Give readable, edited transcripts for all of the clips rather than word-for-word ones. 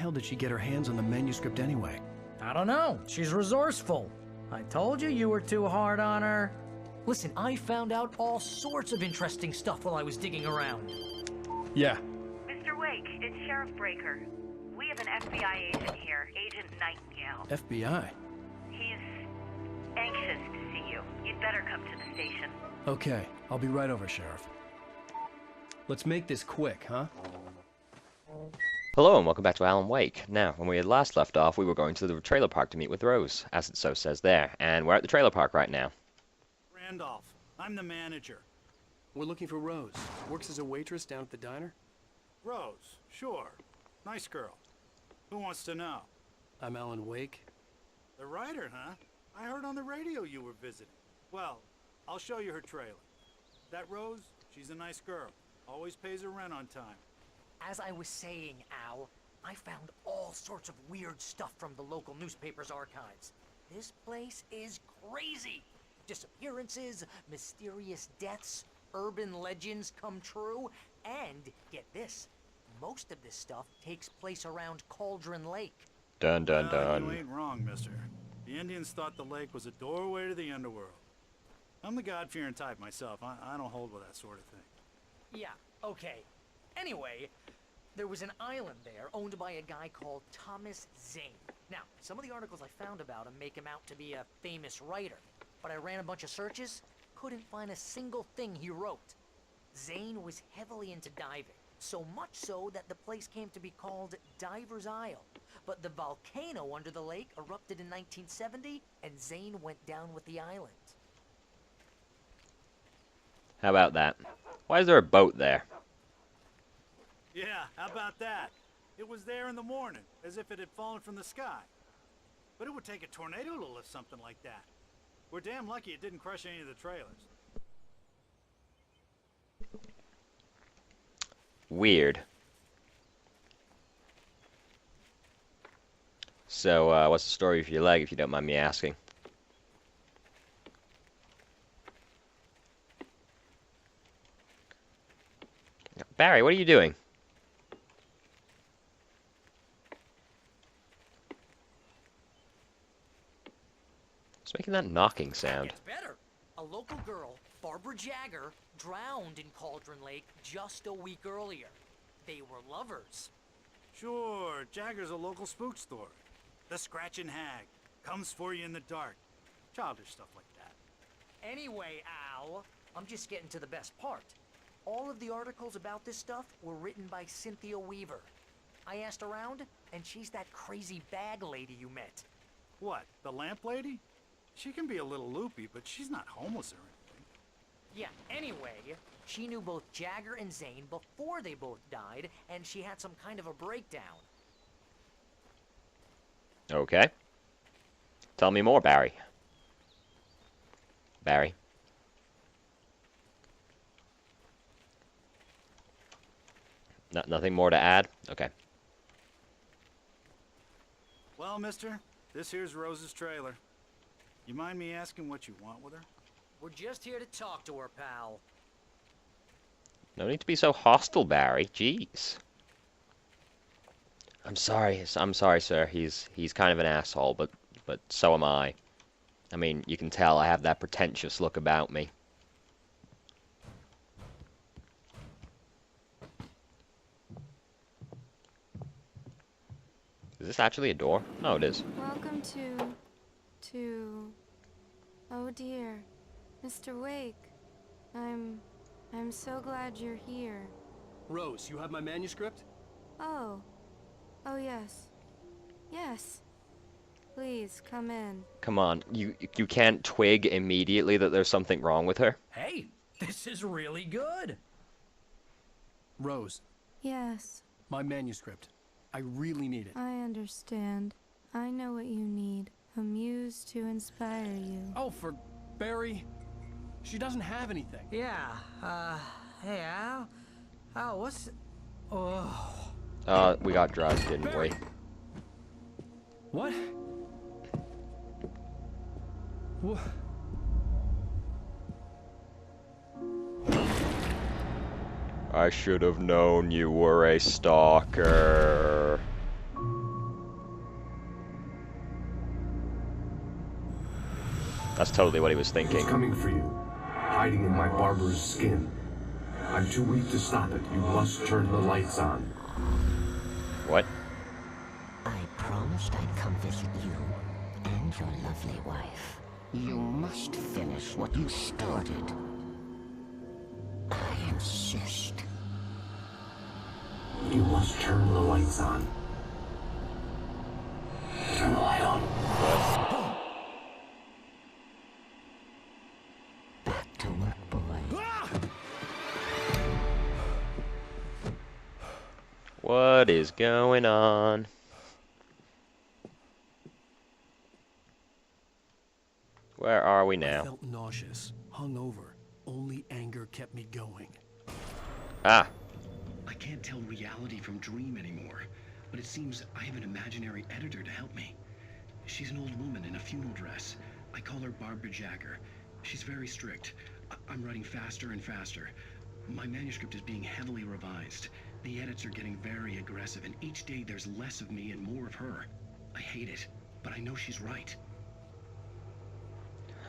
hell did she get her hands on the manuscript anyway? I don't know. She's resourceful. I told you you were too hard on her. Listen, I found out all sorts of interesting stuff while I was digging around. Yeah. Mr. Wake, it's Sheriff Breaker. We have an FBI agent here, Agent Nightingale. FBI? He's anxious to see you. You'd better come to the station. Okay, I'll be right over, Sheriff. Let's make this quick, huh? Hello and welcome back to Alan Wake. Now, when we had last left off, we were going to the trailer park to meet with Rose, as it so says there, and we're at the trailer park right now. Randolph, I'm the manager. We're looking for Rose. Works as a waitress down at the diner. Rose, sure. Nice girl. Who wants to know? I'm Alan Wake. The writer, huh? I heard on the radio you were visiting. Well, I'll show you her trailer. That Rose, she's a nice girl. Always pays her rent on time. As I was saying, Al, I found all sorts of weird stuff from the local newspaper's archives. This place is crazy. Disappearances, mysterious deaths, urban legends come true, and, get this, most of this stuff takes place around Cauldron Lake. Dun dun Well, dun. you ain't wrong, mister. The Indians thought the lake was a doorway to the underworld. I'm the God-fearing type myself. I don't hold with that sort of thing. Yeah, okay. Anyway, there was an island there owned by a guy called Thomas Zane. Now, some of the articles I found about him make him out to be a famous writer, but I ran a bunch of searches, couldn't find a single thing he wrote. Zane was heavily into diving, so much so that the place came to be called Diver's Isle. But the volcano under the lake erupted in 1970, and Zane went down with the island. How about that? Why is there a boat there? Yeah, how about that? It was there in the morning, as if it had fallen from the sky. But it would take a tornado to lift something like that. We're damn lucky it didn't crush any of the trailers. Weird. So, what's the story for your leg, if you don't mind me asking? Barry, what are you doing? It's making that knocking sound. It's better. A local girl, Barbara Jagger, drowned in Cauldron Lake just a week earlier. They were lovers. Sure, Jagger's a local spook store. The Scratching Hag. Comes for you in the dark. Childish stuff like that. Anyway, Al, I'm just getting to the best part. All of the articles about this stuff were written by Cynthia Weaver. I asked around, and she's that crazy bag lady you met. What, the lamp lady? She can be a little loopy, but she's not homeless or anything. Yeah, anyway, she knew both Jagger and Zane before they both died, and she had some kind of a breakdown. Okay. Tell me more, Barry. Barry. Nothing more to add? Okay. Well, mister, this here's Rose's trailer. You mind me asking what you want with her? We're just here to talk to her, pal. No need to be so hostile, Barry. Jeez. I'm sorry, sir. He's kind of an asshole, but so am I. I mean, you can tell I have that pretentious look about me. Is this actually a door? No, it is. Welcome to... Oh dear, Mr. Wake. I'm so glad you're here. Rose, you have my manuscript? Oh. Oh yes. Yes. Please, come in. Come on, you can't twig immediately that there's something wrong with her? Hey, this is really good. Rose, Yes, my manuscript. I really need it. I understand. I know what you need. A muse to inspire you. Oh, for Barry? She doesn't have anything. Yeah, hey, Al? Al, what's... Oh... We got drugged, didn't we? What? What? I should have known you were a stalker. That's totally what he was It's thinking. coming for you, hiding in my barber's skin. I'm too weak to stop it. You must turn the lights on. What? I promised I'd come visit you and your lovely wife. You must finish what you started. I insist. You must turn the lights on. Turn the light on. Back to work, boy. What is going on? Where are we I now? felt nauseous, hungover. Only anger kept me going. Ah, I can't tell reality from dream anymore, but it seems I have an imaginary editor to help me. She's an old woman in a funeral dress. I call her Barbara Jagger. She's very strict. I'm writing faster and faster. My manuscript is being heavily revised. The edits are getting very aggressive, and each day there's less of me and more of her. I hate it, but I know she's right.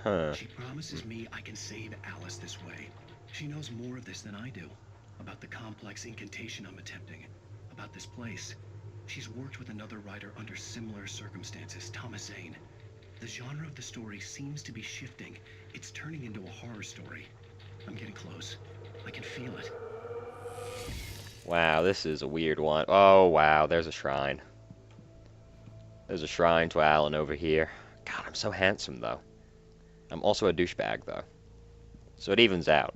huh. She promises me I can save Alice this way. She knows more of this than I do. About the complex incantation I'm attempting. About this place. She's worked with another writer under similar circumstances, Thomas Zane. The genre of the story seems to be shifting. It's turning into a horror story. I'm getting close. I can feel it. Wow, this is a weird one. Oh, wow, there's a shrine. There's a shrine to Alan over here. God, I'm so handsome, though. I'm also a douchebag, though. So it evens out.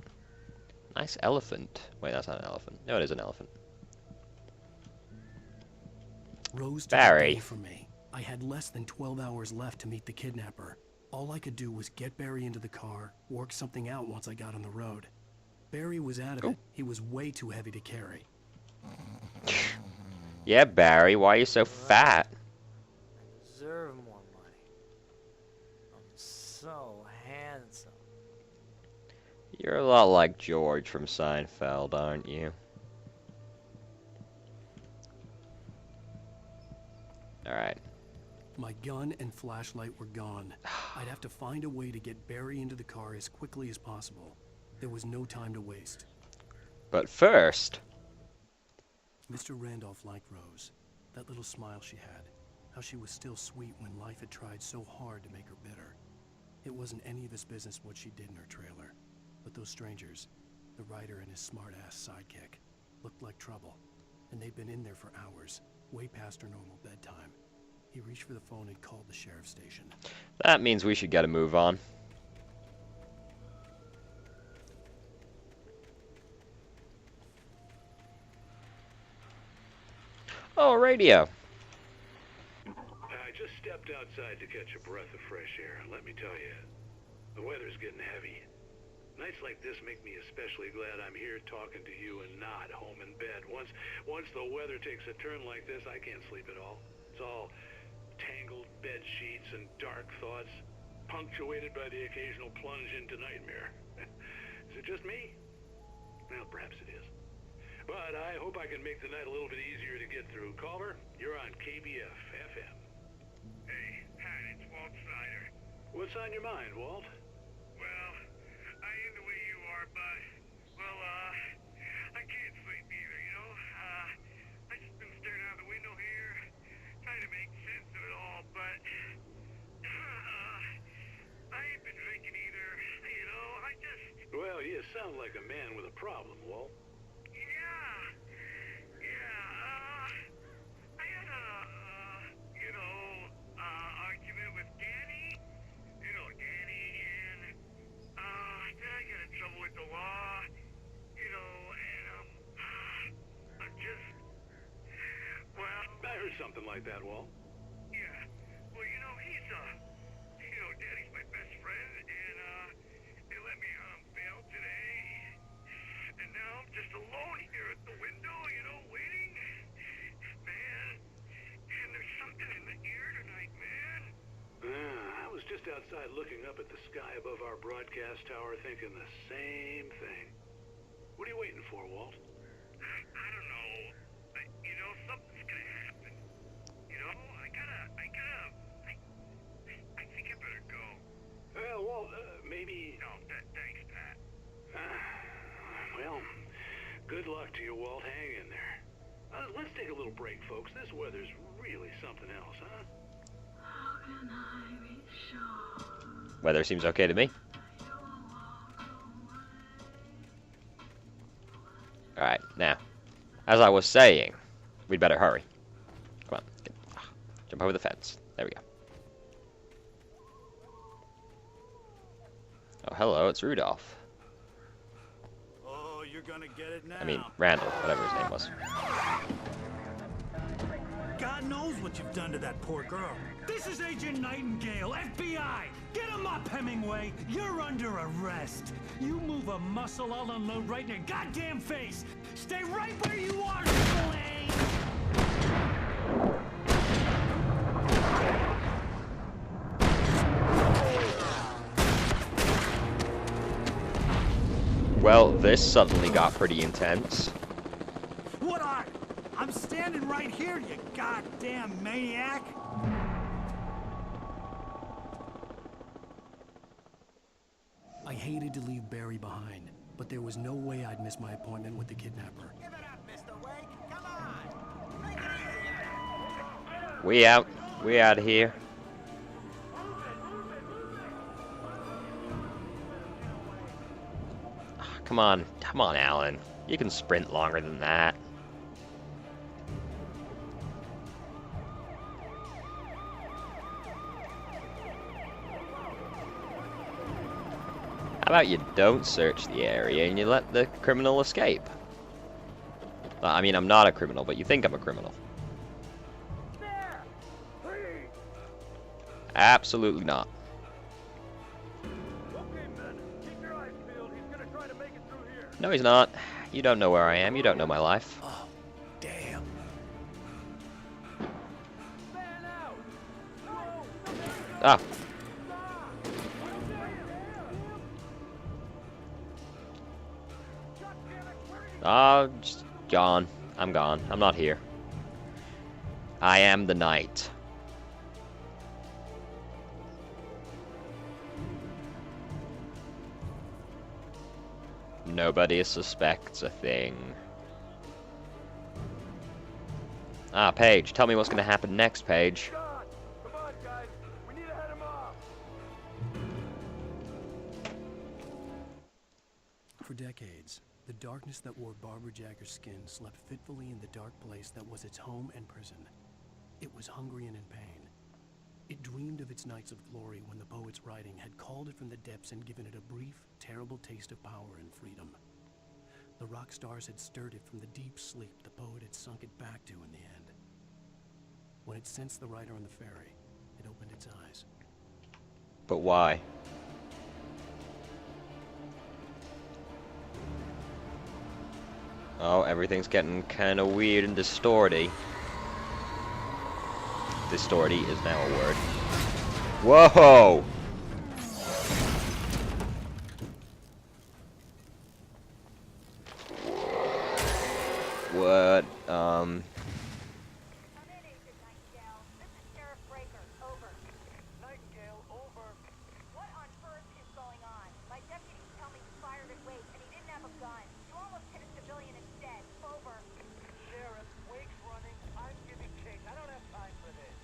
Nice elephant. Wait, that's not an elephant. No, it is an elephant. Rose took Barry. a day from me. I had less than 12 hours left to meet the kidnapper. All I could do was get Barry into the car, work something out once I got on the road. Barry was out of it. He was way too heavy to carry. Yeah, Barry, why are you so fat? I deserve more money. I'm so handsome. You're a lot like George from Seinfeld, aren't you? Alright. My gun and flashlight were gone. I'd have to find a way to get Barry into the car as quickly as possible. There was no time to waste. But first... Mr. Randolph liked Rose. That little smile she had. How she was still sweet when life had tried so hard to make her bitter. It wasn't any of his business what she did in her trailer. But those strangers, the writer and his smart-ass sidekick, looked like trouble. And they'd been in there for hours, way past her normal bedtime. He reached for the phone and called the sheriff's station. That means we should get a move on. Oh, radio. I just stepped outside to catch a breath of fresh air, and let me tell you, the weather's getting heavy. Nights like this make me especially glad I'm here talking to you and not home in bed. Once the weather takes a turn like this, I can't sleep at all. It's all tangled bed sheets and dark thoughts, punctuated by the occasional plunge into nightmare. Is it just me? Well, perhaps it is. But I hope I can make the night a little bit easier to get through. Caller, you're on KBF FM. Hey, Pat, it's Walt Snyder. What's on your mind, Walt? Well, I am the way you are, but, well, I can't sleep either, you know? I just been staring out the window here, trying to make sense of it all, but, I ain't been drinking either, you know? I just... Well, you sound like a man with a problem, Walt. I had a, argument with Danny. You know, Danny, and, then I got in trouble with the law, you know, and, I'm just, well... I heard something like that, Walt. Yeah. Well, you know, he's, Danny's my best friend, and, they let me on bail today. And now I'm just alone here at the window, you know, waiting. Man, and there's something in the air tonight, man. I was just outside looking up at the sky above our broadcast tower thinking the same thing. What are you waiting for, Walt? I don't know. You know, something's gonna happen. You know, I think I better go. Well, Walt, to you, Walt. Hang in there. Let's take a little break, folks. This weather's really something else, huh? How can I be sure? Weather seems okay to me. Alright, now, as I was saying, we'd better hurry. Come on, jump over the fence. There we go. Oh, hello, it's Rudolph. Oh, you're gonna get it now. I mean, Randall, whatever his name was. God knows what you've done to that poor girl. This is Agent Nightingale, FBI! Get him up, Hemingway! You're under arrest! You move a muscle, I'll unload right in your goddamn face! Stay right where you are, Slade! Well, this suddenly got pretty intense. What are you? I'm standing right here, you goddamn maniac! I hated to leave Barry behind, but there was no way I'd miss my appointment with the kidnapper. Give it up, Mr. Wake! Come on! Make it easy! We out. We out of here. Come on, Alan. You can sprint longer than that. How about you don't search the area and you let the criminal escape? Well, I mean, I'm not a criminal, but you think I'm a criminal. Absolutely not. No, he's not. You don't know where I am. You don't know my life. Oh, damn. Ah. Just gone. I'm gone. I'm not here. I am the night. Nobody suspects a thing. Ah, Paige, tell me what's gonna happen next, Paige. Come on, guys. We need to head him off. For decades, the darkness that wore Barbara Jagger's skin slept fitfully in the dark place that was its home and prison. It was hungry and in pain. It dreamed of its nights of glory when the poet's writing had called it from the depths and given it a brief, terrible taste of power and freedom. The rock stars had stirred it from the deep sleep the poet had sunk it back to in the end. When it sensed the writer on the ferry, it opened its eyes. But why? Oh, everything's getting kind of weird and distorty. Distorty is now a word. Whoa! What? Come in, Agent Nightingale. This is Sheriff Breaker. Over. Nightingale, over. What on earth is going on? My deputies tell me you fired at Wake, and he didn't have a gun. You almost hit a civilian instead. Over. Sheriff, Wake's running. I'm giving chase. I don't have time for this.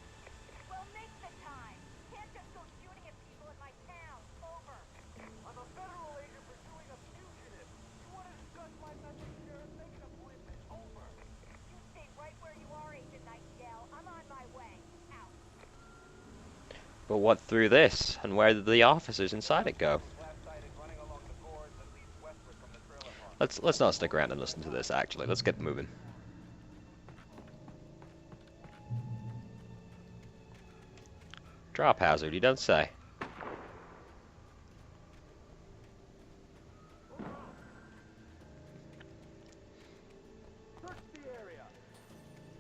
Well, make the time. You can't just go shooting at people in my town. Over. I'm a federal agent pursuing a fugitive. You want to discuss my message, Sheriff? Make an appointment. Over. You stay right where you are, Agent Nightingale. I'm on my way. Out. But what through this? And where did the officers inside it go? Let's not stick around and listen to this, actually. Let's get moving. Drop hazard, you don't say.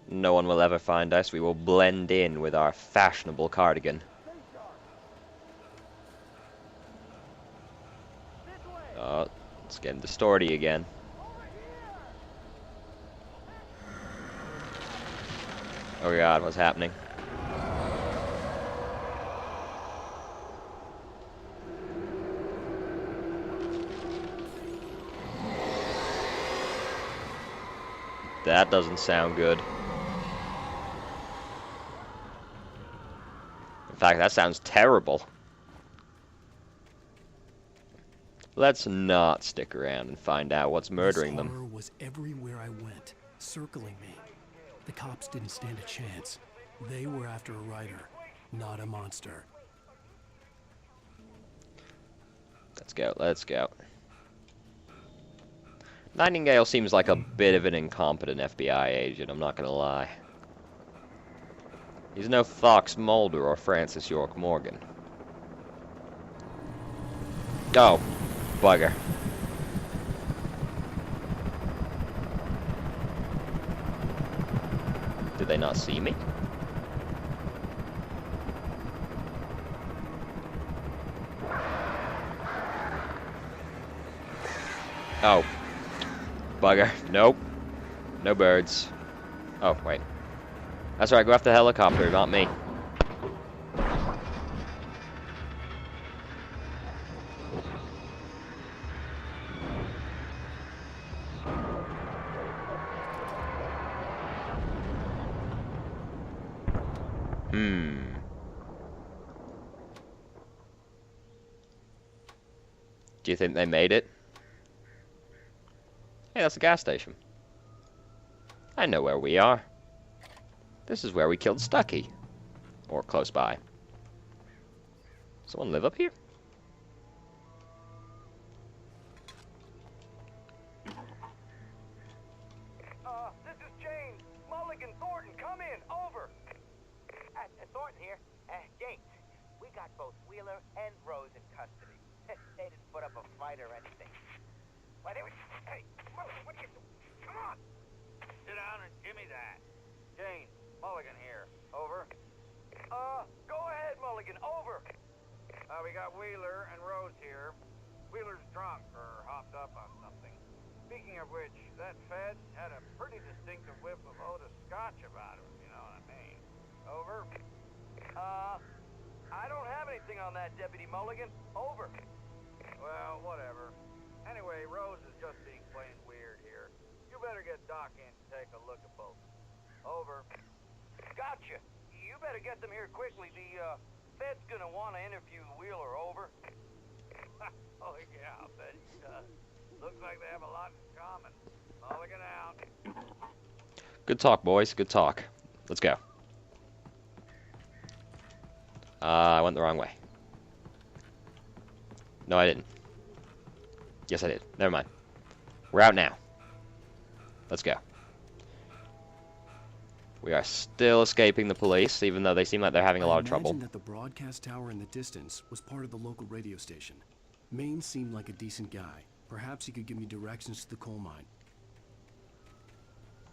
No one will ever find us. We will blend in with our fashionable cardigan. Oh, it's getting distorty again. Oh god, what's happening? That doesn't sound good. In fact, that sounds terrible. Let's not stick around and find out what's murdering This them. horror was everywhere I went, circling me. The cops didn't stand a chance. They were after a writer, not a monster. Let's go, let's go. Nightingale seems like a bit of an incompetent FBI agent, I'm not gonna lie. He's no Fox Mulder or Francis York Morgan. Oh, bugger. Did they not see me? Oh. Bugger. Nope. No birds. Oh, wait. That's right, go after the helicopter, not me. Do you think they made it? Hey, that's a gas station. I know where we are. This is where we killed Stucky. Or close by. Someone live up here? This is James. Mulligan, Thornton, come in. Over. Thornton here. James, we got both Wheeler and Rose in custody. They didn't put up a fight or anything. Why, they were... Hey, Mulligan, what are you doing? Come on. Sit down and give me that. James, Mulligan here. Over. Go ahead, Mulligan. Over. We got Wheeler and Rose here. Wheeler's drunk or hopped up on something. Speaking of which, that Fed had a pretty distinctive whiff of Otis Scotch about him, you know what I mean. Over. I don't have anything on that, Deputy Mulligan. Over. Well, whatever. Anyway, Rose is just being plain weird here. You better get Doc in to take a look at both. Over. Gotcha. You better get them here quickly. The, Fed's gonna want to interview Wheeler. Over. Oh, yeah, I'll bet he does. Looks like they have a lot in common. Mulligan out. Good talk, boys. Good talk. Let's go. I went the wrong way. No, I didn't. Yes, I did. Never mind. We're out now. Let's go. We are still escaping the police, even though they seem like they're having a lot of trouble. I imagined that the broadcast tower in the distance was part of the local radio station. Maine seemed like a decent guy. Perhaps he could give me directions to the coal mine.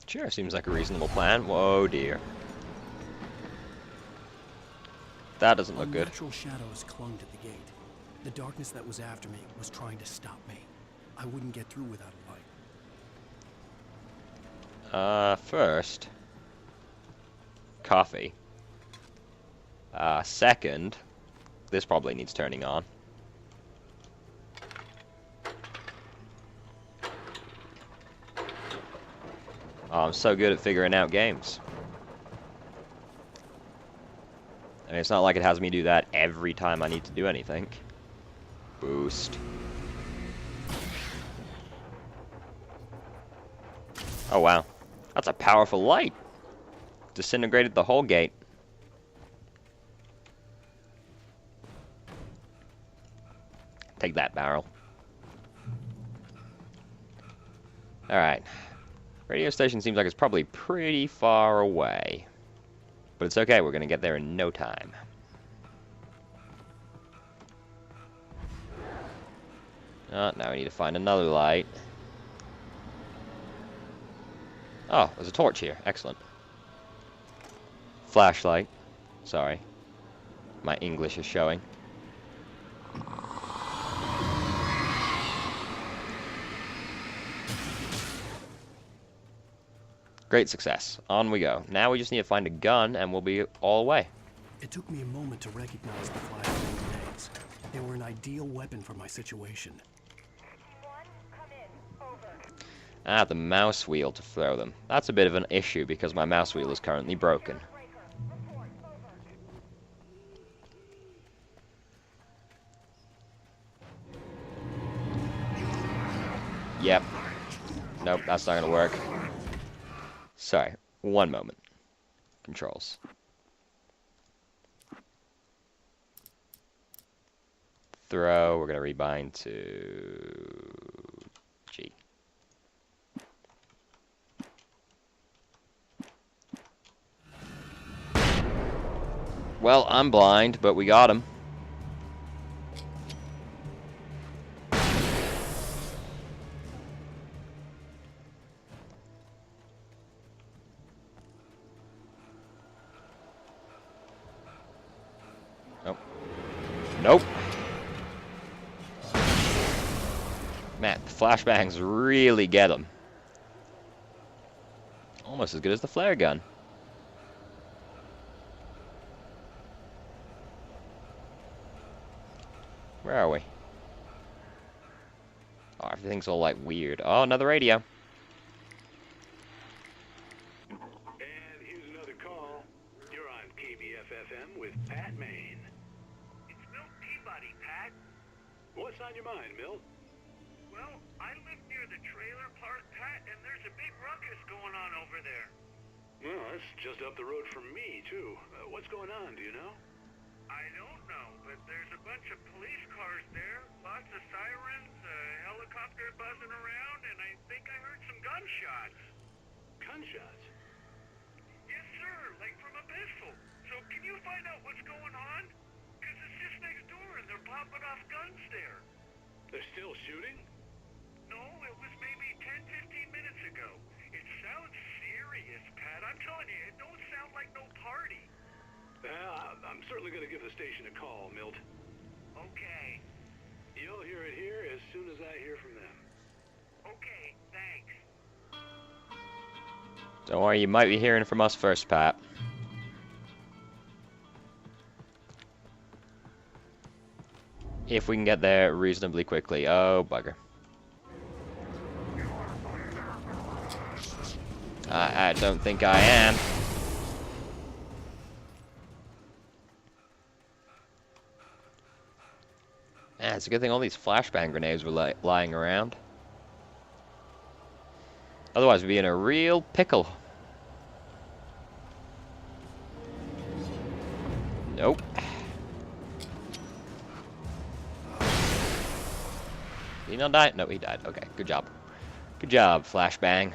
Sure, seems like a reasonable plan. Whoa, dear. That doesn't look good. Unnatural shadows clung to the gate. The darkness that was after me was trying to stop me. I wouldn't get through without a light. First, coffee. Second, this probably needs turning on. Oh, I'm so good at figuring out games. I mean, it's not like it has me do that every time I need to do anything. Boost. Oh, wow. That's a powerful light. Disintegrated the whole gate. Take that, barrel. Alright. Radio station seems like it's probably pretty far away. But it's okay, we're gonna get there in no time. Oh, now we need to find another light. Oh, there's a torch here. Excellent. Flashlight. Sorry. My English is showing. Great success. On we go. Now we just need to find a gun and we'll be all the way. It took me a moment to recognize the flashbang grenades. They were an ideal weapon for my situation. I have the mouse wheel to throw them. That's a bit of an issue because my mouse wheel is currently broken. Yep. Nope, that's not gonna work. Sorry, one moment. Controls. Throw, we're gonna rebind to G. Well, I'm blind, but we got him. Nope. Nope. Man, the flashbangs really get him. Almost as good as the flare gun. Where are we? Oh, everything's all like weird. Oh, another radio. And here's another call. You're on KBFFM with Pat Maine. It's Milt Peabody, Pat. What's on your mind, Milt? Well, I live near the trailer park, Pat, and there's a big ruckus going on over there. Well, that's just up the road from me, too. What's going on, do you know? I don't know, but there's a bunch of police cars there, lots of sirens, a helicopter buzzing around, and I think I heard some gunshots. Gunshots? Yes, sir, like from a pistol. So can you find out what's going on? Because it's just next door and they're popping off guns there. They're still shooting? No, it was maybe 10, 15 minutes ago. It sounds serious, Pat. I'm telling you, it don't sound like no party. I'm certainly going to give the station a call, Milt. Okay. You'll hear it here as soon as I hear from them. Okay, thanks. Don't worry, you might be hearing from us first, Pat. If we can get there reasonably quickly. Oh, bugger. I don't think I am. Yeah, it's a good thing all these flashbang grenades were lying around. Otherwise, we'd be in a real pickle. Nope. Did he not die? No, he died. Okay, good job. Good job, flashbang.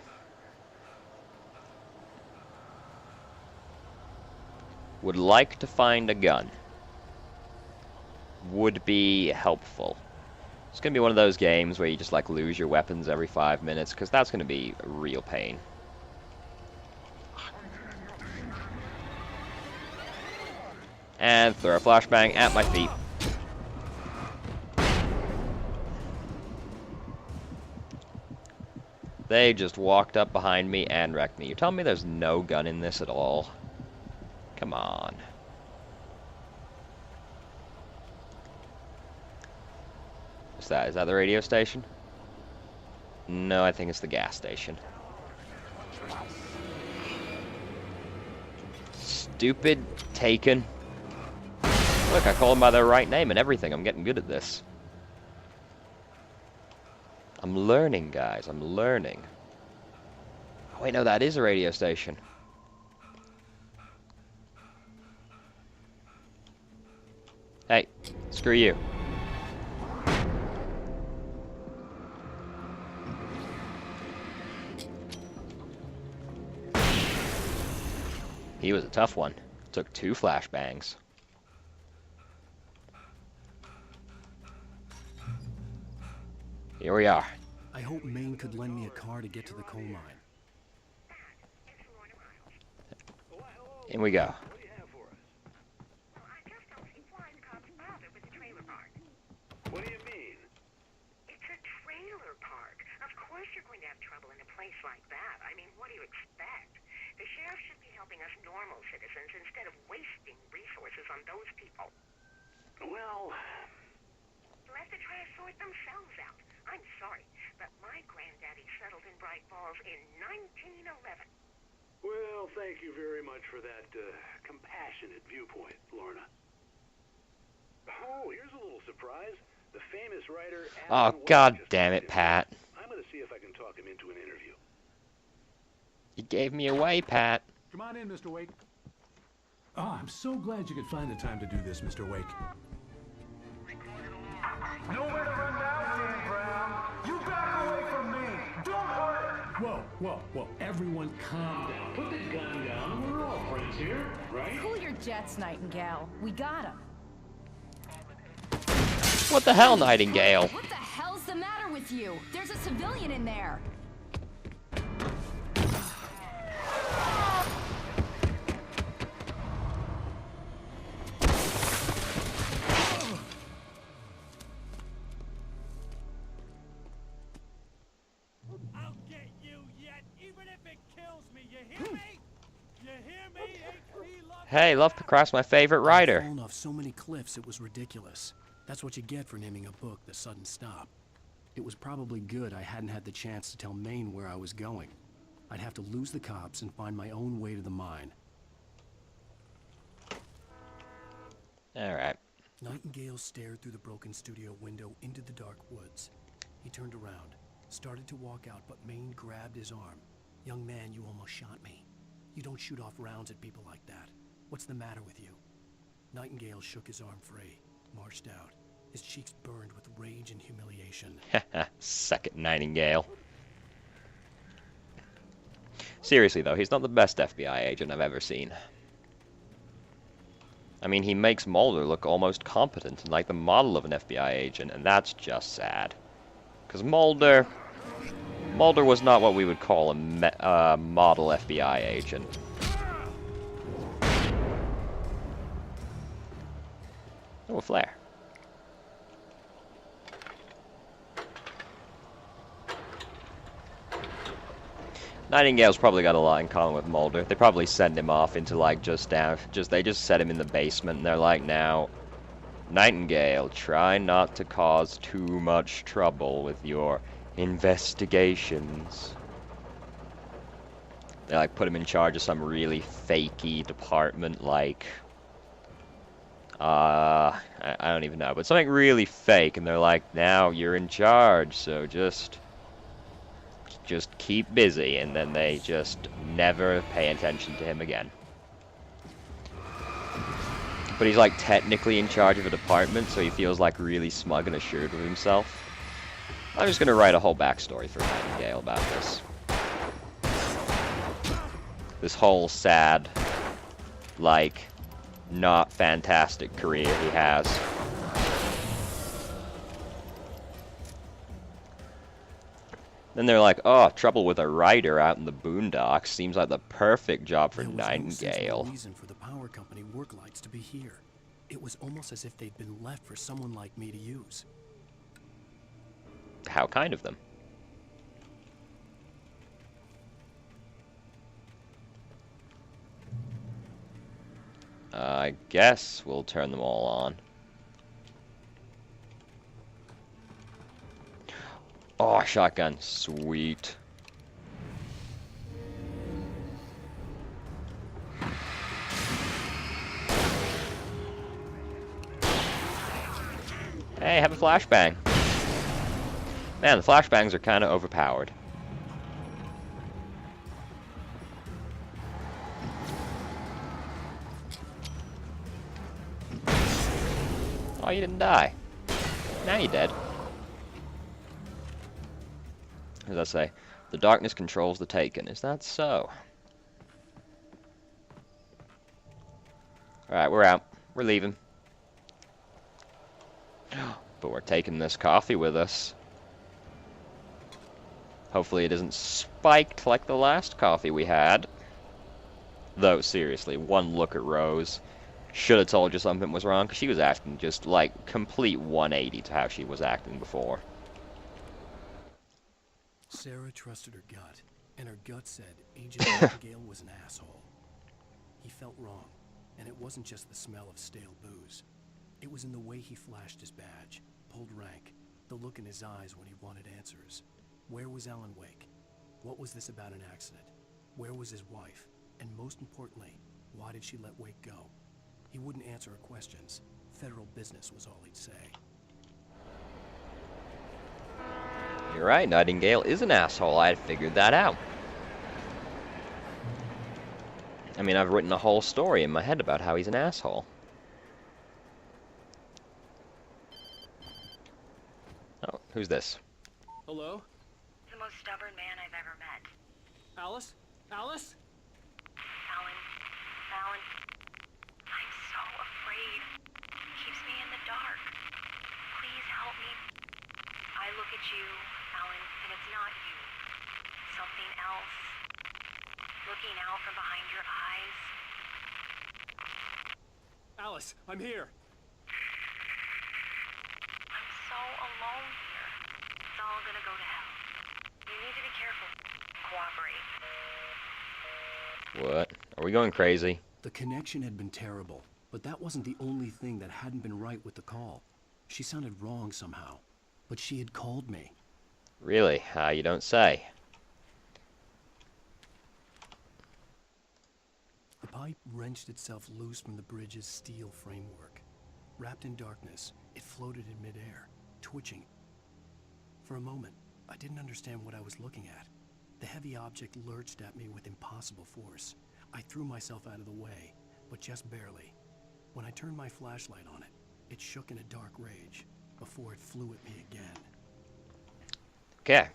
Would like to find a gun. Would be helpful. It's gonna be one of those games where you just like lose your weapons every 5 minutes, because that's gonna be a real pain. And throw a flashbang at my feet. They just walked up behind me and wrecked me. You're telling me there's no gun in this at all? Come on. What's that? Is that the radio station? No, I think it's the gas station. Stupid Taken. Look, I call them by their right name and everything. I'm getting good at this. I'm learning, guys. I'm learning. Oh, wait, no, that is a radio station. Hey, screw you. He was a tough one. Took 2 flashbangs. Here we are. I hope Maine could lend me a car to get to the coal mine. In we go. What do you have for us? Well, I just don't see why the cops bother with the trailer park. What do you mean? It's a trailer park. Of course you're going to have trouble in a place like that. I mean, what do you expect? The sheriff should be helping us normal citizens instead of wasting resources on those people. Well, They'll have to try to sort themselves out. I'm sorry. but my granddaddy settled in Bright Falls in 1911. Well, thank you very much for that compassionate viewpoint, Lorna. Oh, here's a little surprise. The famous writer Oh, Alan god Wake just damn walked it, in. Pat. I'm gonna see if I can talk him into an interview. You gave me away, Pat. Come on in, Mr. Wake. Oh, I'm so glad you could find the time to do this, Mr. Wake. Nowhere to run now, Dan Brown. You back away from me. Don't hurt. Whoa. Everyone calm down. Put the gun down. We're all friends here, right? Cool your jets, Nightingale. We got him. What the hell, Nightingale? What the hell's the matter with you? There's a civilian in there. I'll get you yet, even if it kills me. You hear me? You hear me? HP love. Hey, Lovecraft's my favorite writer. Fallen off so many cliffs it was ridiculous. That's what you get for naming a book The Sudden Stop. It was probably good I hadn't had the chance to tell Maine where I was going. I'd have to lose the cops and find my own way to the mine. Alright. Nightingale stared through the broken studio window into the dark woods. He turned around, started to walk out, but Maine grabbed his arm. "Young man, you almost shot me. You don't shoot off rounds at people like that. What's the matter with you?" Nightingale shook his arm free, marched out. His cheeks burned with rage and humiliation. Suck it, Nightingale. Seriously, though, he's not the best FBI agent I've ever seen. I mean, he makes Mulder look almost competent and like the model of an FBI agent, and that's just sad. Because Mulder was not what we would call a model FBI agent. Oh, a flare. Nightingale's probably got a lot in common with Mulder. They probably send him off into like they just set him in the basement and they're like, now, Nightingale, try not to cause too much trouble with your investigations. They like put him in charge of some really fakey department like I don't even know, but something really fake, and they're like, now you're in charge, so just keep busy, and then they just never pay attention to him again. But he's like technically in charge of a department, so he feels like really smug and assured of himself. I'm just gonna write a whole backstory for Nightingale about this. This whole sad, like, not fantastic career he has. Then they're like, oh, trouble with a writer out in the boondocks seems like the perfect job for Nightingale. There was no reason for the power company work lights to be here. It was almost as if they'd been left for someone like me to use. How kind of them. I guess we'll turn them all on. Oh, shotgun. Sweet. Hey, have a flashbang. Man, the flashbangs are kind of overpowered. Oh, you didn't die. Now you're dead. As I say, the darkness controls the taken. Is that so? Alright, we're out. We're leaving. But we're taking this coffee with us. Hopefully it isn't spiked like the last coffee we had. Though, seriously, one look at Rose should have told you something was wrong, because she was acting just like complete 180 to how she was acting before. Sarah trusted her gut, and her gut said Agent Nightingale was an asshole. He felt wrong, and it wasn't just the smell of stale booze. It was in the way he flashed his badge, pulled rank, the look in his eyes when he wanted answers. Where was Alan Wake? What was this about an accident? Where was his wife? And most importantly, why did she let Wake go? He wouldn't answer her questions. Federal business was all he'd say. You're right, Nightingale is an asshole. I had figured that out. I mean, I've written a whole story in my head about how he's an asshole. Oh, who's this? Hello? The most stubborn man I've ever met. Alice? Alice? Alan, I'm so afraid. He keeps me in the dark. Please help me. I look at you, Alan, and it's not you. Something else. Looking out from behind your eyes. Alice, I'm here. I'm so alone here. It's all gonna go to hell. You need to be careful. Cooperate. What? Are we going crazy? The connection had been terrible, but that wasn't the only thing that hadn't been right with the call. She sounded wrong somehow, but she had called me. Really? You don't say. The pipe wrenched itself loose from the bridge's steel framework. Wrapped in darkness, it floated in midair, twitching. For a moment, I didn't understand what I was looking at. The heavy object lurched at me with impossible force. I threw myself out of the way, but just barely. When I turned my flashlight on it, it shook in a dark rage before it flew at me again. Okay.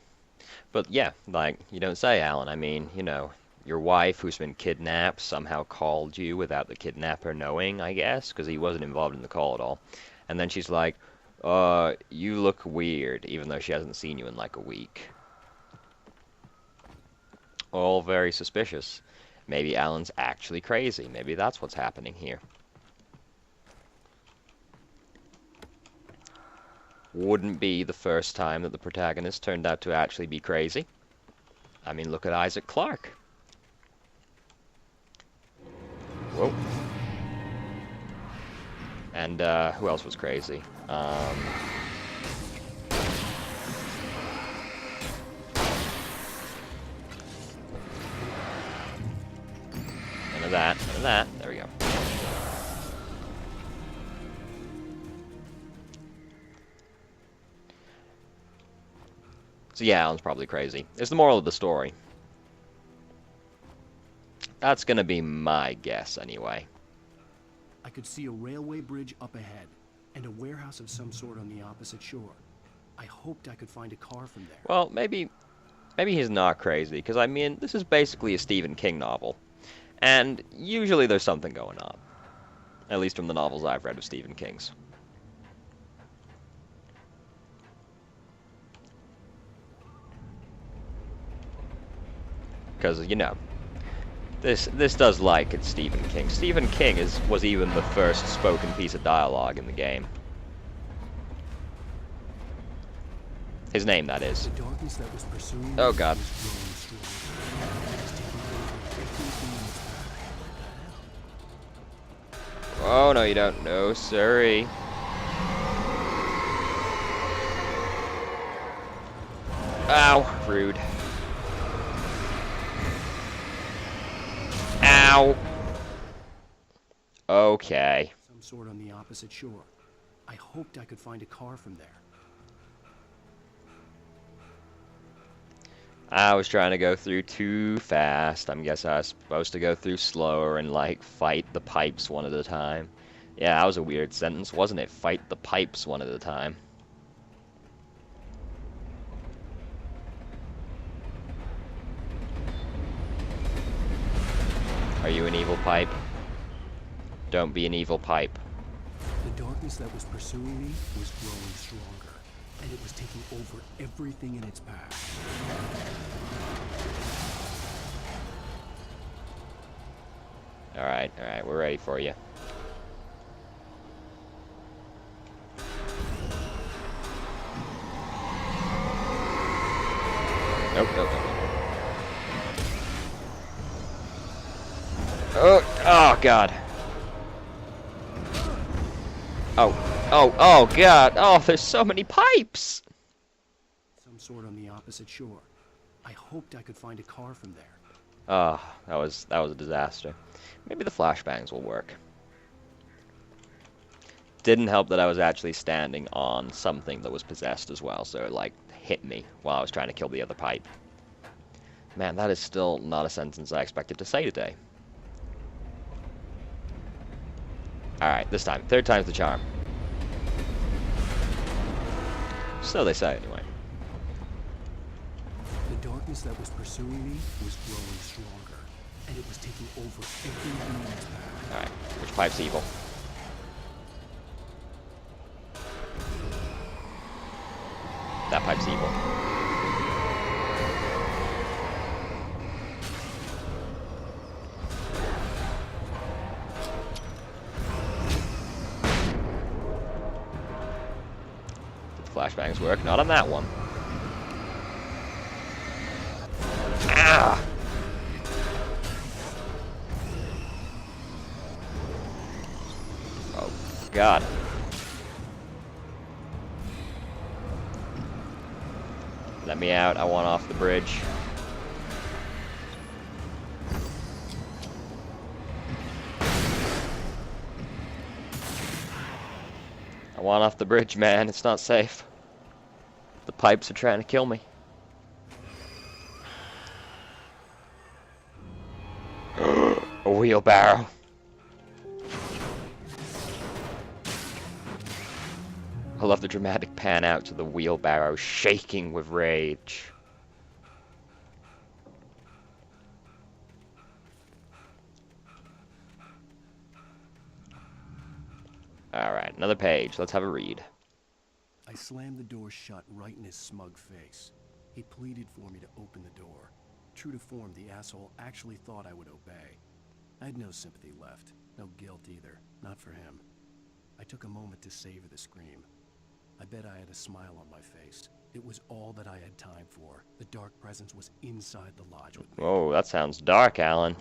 But yeah, like, you don't say, Alan. I mean, you know, your wife who's been kidnapped somehow called you without the kidnapper knowing, I guess, because he wasn't involved in the call at all. And then she's like, you look weird, even though she hasn't seen you in like a week. All very suspicious. Maybe Alan's actually crazy. Maybe that's what's happening here. Wouldn't be the first time that the protagonist turned out to actually be crazy. I mean, look at Isaac Clarke. Whoa. And who else was crazy? None of that, none of that. There we go. So yeah, Alan's probably crazy. It's the moral of the story. That's gonna be my guess, anyway. I could see a railway bridge up ahead, and a warehouse of some sort on the opposite shore. I hoped I could find a car from there. Well, maybe he's not crazy, because I mean, this is basically a Stephen King novel. And usually there's something going on. At least from the novels I've read of Stephen King's. Because, you know, this does like it's Stephen King. Stephen King was even the first spoken piece of dialogue in the game. His name, that is. The darkness that was pursuing Oh god. Oh no, you don't. No, sorry. Ow, rude. Ow. Okay. Some sort on the opposite shore. I hoped I could find a car from there. I was trying to go through too fast. I guess I was supposed to go through slower and, like, fight the pipes one at a time. Yeah, that was a weird sentence, wasn't it? Fight the pipes one at a time. Are you an evil pipe? Don't be an evil pipe. The darkness that was pursuing me was growing stronger, and it was taking over everything in its path. Alright, we're ready for you. Nope. Oh god. Oh god. Oh, there's so many pipes. sort on the opposite shore. I hoped I could find a car from there. Ah, that was a disaster. Maybe the flashbangs will work. Didn't help that I was actually standing on something that was possessed as well, so it, like, hit me while I was trying to kill the other pipe. Man, that is still not a sentence I expected to say today. Alright, this time. Third time's the charm. So they say, anyway. The darkness that was pursuing me was growing stronger, and it was taking over everything in its path. Alright, which pipe's evil? That pipe's evil. Did the flashbangs work? Not on that one. Ah! Oh, God. Let me out. I want off the bridge. I want off the bridge, man. It's not safe. The pipes are trying to kill me. A wheelbarrow. I love the dramatic pan out to the wheelbarrow shaking with rage. Alright, another page. Let's have a read. I slammed the door shut right in his smug face. He pleaded for me to open the door. True to form, the asshole actually thought I would obey. I had no sympathy left, no guilt either, not for him. I took a moment to savor the scream. I bet I had a smile on my face. It was all that I had time for. The dark presence was inside the lodge with me. Oh, that sounds dark, Alan.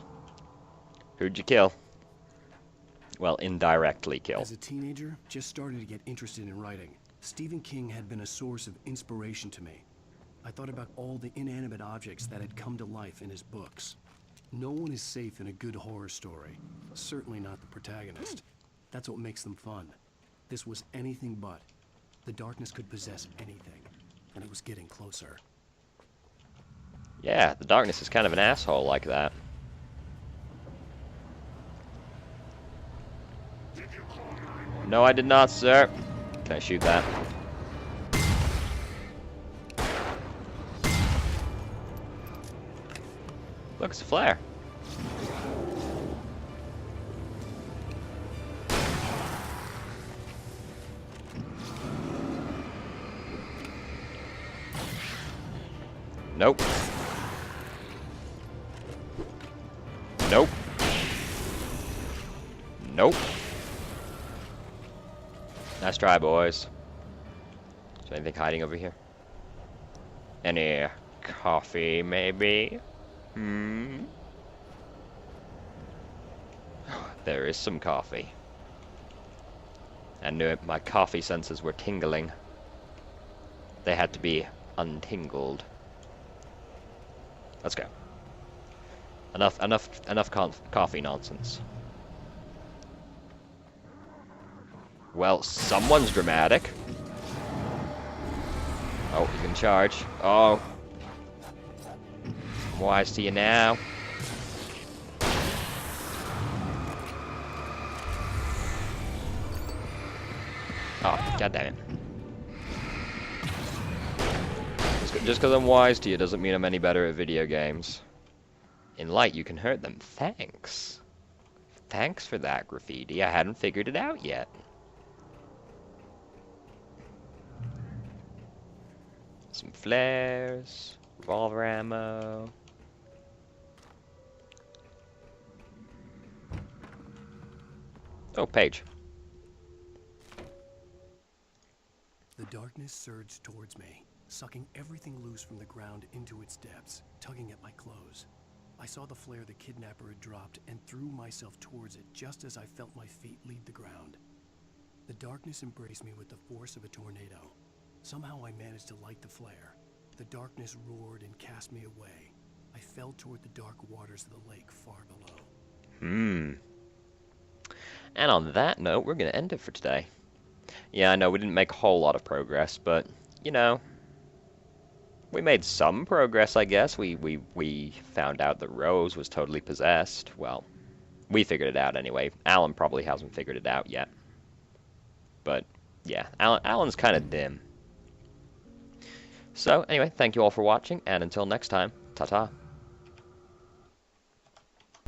Who'd you kill? Well, indirectly kill. As a teenager, just started to get interested in writing. Stephen King had been a source of inspiration to me. I thought about all the inanimate objects that had come to life in his books. No one is safe in a good horror story. Certainly not the protagonist. That's what makes them fun. This was anything but. The darkness could possess anything, and it was getting closer. Yeah, the darkness is kind of an asshole like that. No, I did not, sir. Can I shoot that? Look, it's a flare. Nope. Nope. Nope. Nice try, boys. Is there anything hiding over here? Any coffee, maybe? There is some coffee. I knew it. My coffee senses were tingling. They had to be untingled. Let's go. Enough coffee nonsense. Well, someone's dramatic. Oh, you can charge. Oh. I'm wise to you now. Oh, god damn it. Just because I'm wise to you doesn't mean I'm any better at video games. In light, you can hurt them. Thanks. Thanks for that, Graffiti. I hadn't figured it out yet. Some flares. Revolver ammo. Oh, page. The darkness surged towards me, sucking everything loose from the ground into its depths, tugging at my clothes. I saw the flare the kidnapper had dropped and threw myself towards it just as I felt my feet leave the ground. The darkness embraced me with the force of a tornado. Somehow I managed to light the flare. the darkness roared and cast me away, I fell toward the dark waters of the lake far below. And on that note, we're going to end it for today. Yeah, I know we didn't make a whole lot of progress, but, you know, we made some progress, I guess. We found out that Rose was totally possessed. Well, we figured it out anyway. Alan probably hasn't figured it out yet. But, yeah, Alan's kind of dim. So, anyway, thank you all for watching, and until next time, ta-ta.